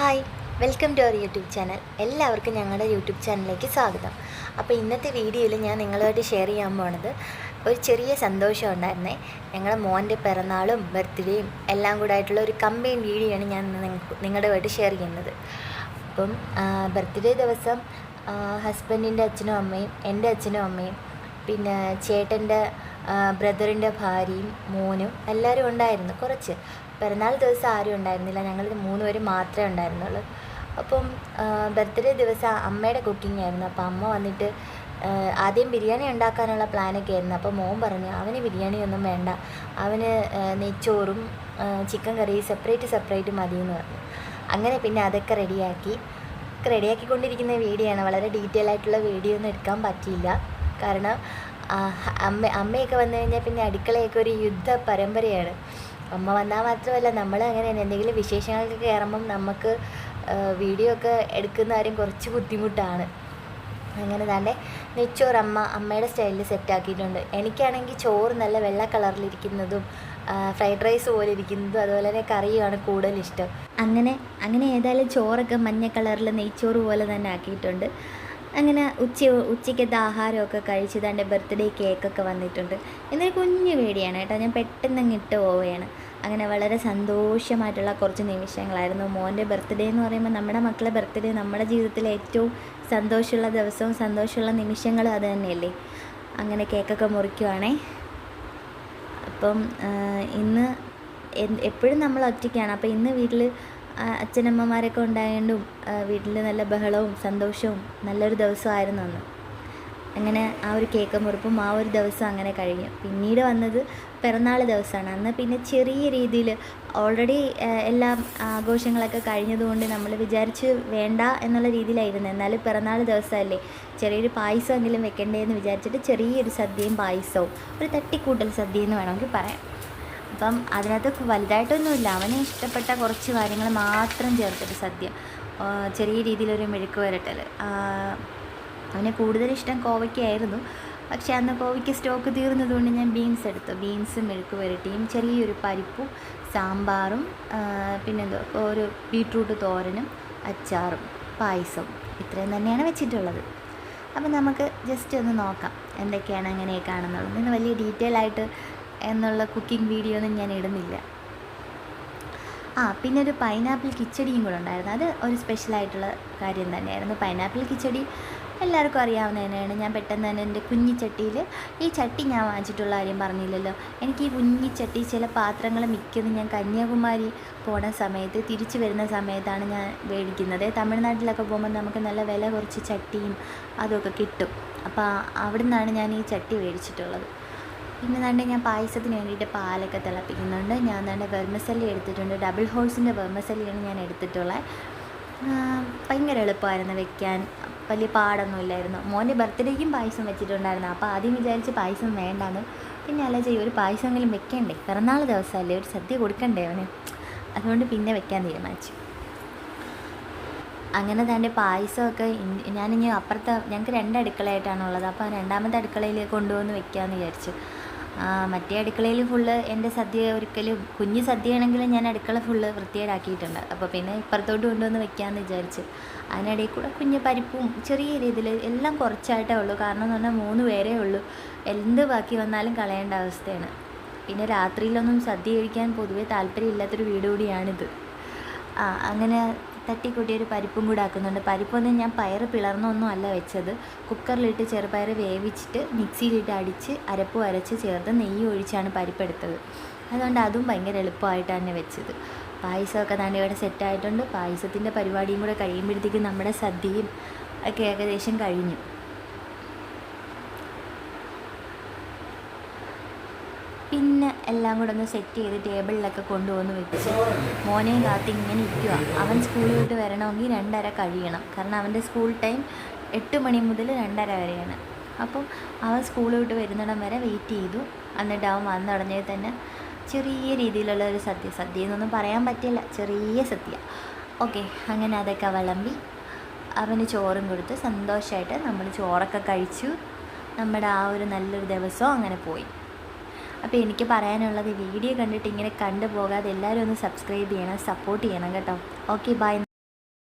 Hi, welcome to our YouTube channel. എല്ലാവർക്കും ഞങ്ങളുടെ YouTube ചാനലിലേക്ക് സ്വാഗതം. അപ്പോൾ ഇന്നത്തെ വീഡിയോയിൽ ഞാൻ നിങ്ങളുമായിട്ട് ഷെയർ ചെയ്യാൻ പോണത് ഒരു ചെറിയ സന്തോഷം ഉണ്ടായിരുന്നേ. ഞങ്ങളുടെ മോൻ്റെ പിറന്നാളും ബർത്ത്ഡേയും എല്ലാം കൂടെ ആയിട്ടുള്ള ഒരു കമ്പൈൻ വീഡിയോ ആണ് ഞാൻ നിങ്ങളുമായിട്ട് ഷെയർ ചെയ്യുന്നത്. അപ്പം ബർത്ത്ഡേ ദിവസം ഹസ്ബൻഡിൻ്റെ അച്ഛനും അമ്മയും എൻ്റെ അച്ഛനും അമ്മയും പിന്നെ ചേട്ടൻ്റെ ബ്രദറിൻ്റെ ഭാര്യയും മോനും എല്ലാവരും ഉണ്ടായിരുന്നു. കുറച്ച് പിറന്നാൾ ദിവസം ആരും ഉണ്ടായിരുന്നില്ല, ഞങ്ങൾ 3 പേര് മാത്രമേ ഉണ്ടായിരുന്നുള്ളൂ. അപ്പം ബർത്ത്ഡേ ദിവസം അമ്മയുടെ കുക്കിംഗ് ആയിരുന്നു. അപ്പോൾ അമ്മ വന്നിട്ട് ആദ്യം ബിരിയാണി ഉണ്ടാക്കാനുള്ള പ്ലാനൊക്കെ ആയിരുന്നു. അപ്പോൾ മോൻ പറഞ്ഞു അവന് ബിരിയാണിയൊന്നും വേണ്ട, അവന് നെയ്ച്ചോറും ചിക്കൻ കറി സെപ്പറേറ്റ് മതിയെന്ന് പറഞ്ഞു. അങ്ങനെ പിന്നെ അതൊക്കെ റെഡിയാക്കിക്കൊണ്ടിരിക്കുന്ന വീഡിയോ ആണ്. വളരെ ഡീറ്റെയിൽ ആയിട്ടുള്ള വീഡിയോ ഒന്നും എടുക്കാൻ പറ്റിയില്ല, കാരണം അമ്മയൊക്കെ വന്നു കഴിഞ്ഞാൽ പിന്നെ അടുക്കളയൊക്കെ ഒരു യുദ്ധ പരമ്പരയാണ്. അമ്മ വന്നാൽ മാത്രമല്ല, നമ്മൾ അങ്ങനെയാണ് എന്തെങ്കിലും വിശേഷങ്ങൾക്ക് കയറുമ്പം നമുക്ക് വീഡിയോ ഒക്കെ എടുക്കുന്ന കാര്യം കുറച്ച് ബുദ്ധിമുട്ടാണ്. അങ്ങനെ തന്നെ നെയ്ച്ചോറ് അമ്മയുടെ സ്റ്റൈലിൽ സെറ്റാക്കിയിട്ടുണ്ട്. എനിക്കാണെങ്കിൽ ചോറ് നല്ല വെള്ള കളറിലിരിക്കുന്നതും ഫ്രൈഡ് റൈസ് പോലെ ഇരിക്കുന്നതും അതുപോലെ തന്നെ കറിയുമാണ് കൂടുതലിഷ്ടം. അങ്ങനെ ഏതായാലും ചോറൊക്കെ മഞ്ഞ കളറിൽ നെയ്ച്ചോറ് പോലെ തന്നെ ആക്കിയിട്ടുണ്ട്. അങ്ങനെ ഉച്ചയ്ക്കത്തെ ആഹാരമൊക്കെ കഴിച്ച് തൻ്റെ ബർത്ത്ഡേ കേക്കൊക്കെ വന്നിട്ടുണ്ട്. എന്നൊരു കുഞ്ഞു വീഡിയോയാണ് കേട്ടോ, ഞാൻ പെട്ടെന്ന് ഇട്ട് പോവുകയാണ്. അങ്ങനെ വളരെ സന്തോഷമായിട്ടുള്ള കുറച്ച് നിമിഷങ്ങളായിരുന്നു. മോൻ്റെ ബർത്ത്ഡേ എന്ന് പറയുമ്പോൾ നമ്മുടെ മക്കളുടെ ബർത്ത്ഡേ നമ്മുടെ ജീവിതത്തിലെ ഏറ്റവും സന്തോഷമുള്ള ദിവസവും സന്തോഷമുള്ള നിമിഷങ്ങളും അത് തന്നെയല്ലേ. അങ്ങനെ കേക്കൊക്കെ മുറിക്കുവാണേ. അപ്പം ഇന്ന് എപ്പോഴും നമ്മൾ ഒറ്റയ്ക്കാണ്. അപ്പോൾ ഇന്ന് വീട്ടിൽ അച്ഛനമ്മമാരൊക്കെ ഉണ്ടായതുകൊണ്ടും വീട്ടിൽ നല്ല ബഹളവും സന്തോഷവും നല്ലൊരു ദിവസമായിരുന്നു അന്ന്. അങ്ങനെ ആ ഒരു കേക്ക് മുറിപ്പും ആ ഒരു ദിവസം അങ്ങനെ കഴിഞ്ഞു. പിന്നീട് വന്നത് പിറന്നാൾ ദിവസമാണ്. അന്ന് പിന്നെ ചെറിയ രീതിയിൽ ഓൾറെഡി എല്ലാം ആഘോഷങ്ങളൊക്കെ കഴിഞ്ഞതുകൊണ്ട് നമ്മൾ വിചാരിച്ച് വേണ്ട എന്നുള്ള രീതിയിലായിരുന്നു. എന്നാലും പിറന്നാൾ ദിവസമല്ലേ, ചെറിയൊരു പായസമെങ്കിലും വെക്കണ്ടേന്ന് വിചാരിച്ചിട്ട് ചെറിയൊരു സദ്യയും പായസവും ഒരു തട്ടിക്കൂട്ടൽ സദ്യ എന്ന് വേണമെങ്കിൽ പറയാം. അപ്പം അതിനകത്ത് വലുതായിട്ടൊന്നുമില്ല, അവന് ഇഷ്ടപ്പെട്ട കുറച്ച് കാര്യങ്ങൾ മാത്രം ചേർത്തിട്ട് സദ്യ. ചെറിയ രീതിയിലൊരു മെഴുക്ക് വരട്ടൽ. അവന് കൂടുതലിഷ്ടം കോവയ്ക്കായിരുന്നു, പക്ഷേ അന്ന് കോവയ്ക്ക് സ്റ്റോക്ക് തീർന്നതുകൊണ്ട് ഞാൻ ബീൻസ് എടുത്തു. ബീൻസും മെഴുക്ക് വരട്ടിയും ചെറിയൊരു പരിപ്പും സാമ്പാറും പിന്നെന്തോ ഒരു ബീട്രൂട്ട് തോരനും അച്ചാറും പായസവും ഇത്രയും തന്നെയാണ് വെച്ചിട്ടുള്ളത്. അപ്പം നമുക്ക് ജസ്റ്റ് ഒന്ന് നോക്കാം എന്തൊക്കെയാണ് എങ്ങനെയൊക്കെയാണെന്നുള്ളത്. ഇന്ന് വലിയ ഡീറ്റെയിൽ ആയിട്ട് എന്നുള്ള കുക്കിംഗ് വീഡിയോ ഒന്നും ഞാൻ ഇടുന്നില്ല. പിന്നെ ഒരു പൈനാപ്പിൾ കിച്ചടിയും കൂടെ ഉണ്ടായിരുന്നു. അത് ഒരു സ്പെഷ്യലായിട്ടുള്ള കാര്യം തന്നെയായിരുന്നു. പൈനാപ്പിൾ കിച്ചടി എല്ലാവർക്കും അറിയാവുന്ന തന്നെയാണ്. ഞാൻ പെട്ടെന്ന് തന്നെ എൻ്റെ കുഞ്ഞിച്ചട്ടിയിൽ, ഈ ചട്ടി ഞാൻ വാങ്ങിച്ചിട്ടുള്ള കാര്യം പറഞ്ഞില്ലല്ലോ. എനിക്ക് ഈ കുഞ്ഞിച്ചട്ടി ചില പാത്രങ്ങൾ മിക്കതും ഞാൻ കന്യാകുമാരി പോണ സമയത്ത് തിരിച്ചു വരുന്ന സമയത്താണ് ഞാൻ മേടിക്കുന്നത്. തമിഴ്നാട്ടിലൊക്കെ പോകുമ്പോൾ നമുക്ക് നല്ല വില കുറച്ച് ചട്ടിയും അതൊക്കെ കിട്ടും. അപ്പോൾ അവിടെ നിന്നാണ് ഞാൻ ഈ ചട്ടി മേടിച്ചിട്ടുള്ളത്. പിന്നെ തന്നെ ഞാൻ പായസത്തിന് വേണ്ടിയിട്ട് പാലൊക്കെ തിളപ്പിക്കുന്നുണ്ട്. ഞാൻ തന്നെ വെർമസല്ലി എടുത്തിട്ടുണ്ട്. ഡബിൾ ഹോഴ്സിൻ്റെ വെർമസല്ലിയാണ് ഞാൻ എടുത്തിട്ടുള്ളത്. ഭയങ്കര എളുപ്പമായിരുന്നു വെക്കാൻ, വലിയ പാടൊന്നുമില്ലായിരുന്നു. മോൻ്റെ ബർത്ത്ഡേക്കും പായസം വെച്ചിട്ടുണ്ടായിരുന്നു. അപ്പോൾ ആദ്യം വിചാരിച്ച് പായസം വേണ്ടാന്ന്, പിന്നെ അല്ല ചെയ്യും ഒരു പായസമെങ്കിലും വെക്കണ്ടേ, പിറന്നാൾ ദിവസമല്ലേ, ഒരു സദ്യ കൊടുക്കണ്ടേ അവന്, അതുകൊണ്ട് പിന്നെ വെക്കാൻ തീരുമാനിച്ചു. അങ്ങനെ തന്നെ പായസമൊക്കെ ഞാനിനി അപ്പുറത്തെ, ഞങ്ങൾക്ക് 2 അടുക്കളയായിട്ടാണുള്ളത്. അപ്പോൾ രണ്ടാമത്തെ അടുക്കളയിൽ കൊണ്ടുവന്ന് വെക്കാമെന്ന് വിചാരിച്ചു. മറ്റേ അടുക്കളയിൽ ഫുള്ള് എൻ്റെ സദ്യ ഒരിക്കലും കുഞ്ഞ് സദ്യയാണെങ്കിലും ഞാൻ അടുക്കള ഫുള്ള് വൃത്തികേടാക്കിയിട്ടുണ്ട്. അപ്പോൾ പിന്നെ ഇപ്പുറത്തോട്ട് കൊണ്ടുവന്ന് വെക്കാമെന്ന് വിചാരിച്ചു. അതിനിടയിൽ കൂടെ കുഞ്ഞ് പരിപ്പും ചെറിയ രീതിയിൽ എല്ലാം കുറച്ചായിട്ടേ ഉള്ളൂ, കാരണം എന്ന് പറഞ്ഞാൽ 3 പേരേ ഉള്ളൂ. എന്ത് ബാക്കി വന്നാലും കളയേണ്ട അവസ്ഥയാണ്. പിന്നെ രാത്രിയിലൊന്നും സദ്യ കഴിക്കാൻ പൊതുവേ താല്പര്യമില്ലാത്തൊരു വീട് കൂടിയാണിത്. അങ്ങനെ തട്ടിക്കൂട്ടിയൊരു പരിപ്പും കൂടെ ആക്കുന്നുണ്ട്. പരിപ്പൊന്നും ഞാൻ പയറ് പിളർന്നൊന്നും അല്ല വെച്ചത്, കുക്കറിലിട്ട് ചെറുപയർ വേവിച്ചിട്ട് മിക്സിയിലിട്ട് അടിച്ച് അരപ്പ് അരച്ച് ചേർത്ത് നെയ്യ് ഒഴിച്ചാണ് പരിപ്പെടുത്തത്. അതുകൊണ്ട് അതും ഭയങ്കര എളുപ്പമായിട്ട് തന്നെ വെച്ചത്. പായസമൊക്കെ തന്നെ ഇവിടെ സെറ്റായിട്ടുണ്ട്. പായസത്തിൻ്റെ പരിപാടിയും കൂടെ കഴിയുമ്പോഴത്തേക്കും നമ്മുടെ സദ്യയും ഒക്കെ ഏകദേശം കഴിഞ്ഞു. പിന്നെ എല്ലാം കൂടെ ഒന്ന് സെറ്റ് ചെയ്ത് ടേബിളിലൊക്കെ കൊണ്ടുവന്ന് വെച്ച് മോനെയും കാത്തി ഇങ്ങനെ ഇരിക്കുക. അവൻ സ്കൂളിൽ വിട്ട് വരണമെങ്കിൽ 2:30 കഴിയണം, കാരണം അവൻ്റെ സ്കൂൾ ടൈം 8 മണി മുതൽ 2:30 വരെയാണ്. അപ്പം അവൻ സ്കൂളിൽ വിട്ട് വരുന്നിടം വരെ വെയിറ്റ് ചെയ്തു. എന്നിട്ട് അവൻ വന്നുടനെ തന്നെ ചെറിയ രീതിയിലുള്ള ഒരു സദ്യ എന്നൊന്നും പറയാൻ പറ്റില്ല, ചെറിയ സദ്യ. ഓക്കെ, അങ്ങനെ അതൊക്കെ വിളമ്പി അവന് ചോറും കൊടുത്ത് സന്തോഷമായിട്ട് നമ്മൾ ചോറൊക്കെ കഴിച്ചു. നമ്മുടെ ആ ഒരു നല്ലൊരു ദിവസവും അങ്ങനെ പോയി. അപ്പോൾ എനിക്ക് പറയാനുള്ളത്, വീഡിയോ കണ്ടിട്ട് ഇങ്ങനെ കണ്ടുപോകാതെ എല്ലാവരും ഒന്ന് സബ്സ്ക്രൈബ് ചെയ്യണം, സപ്പോർട്ട് ചെയ്യണം കേട്ടോ. Okay, by.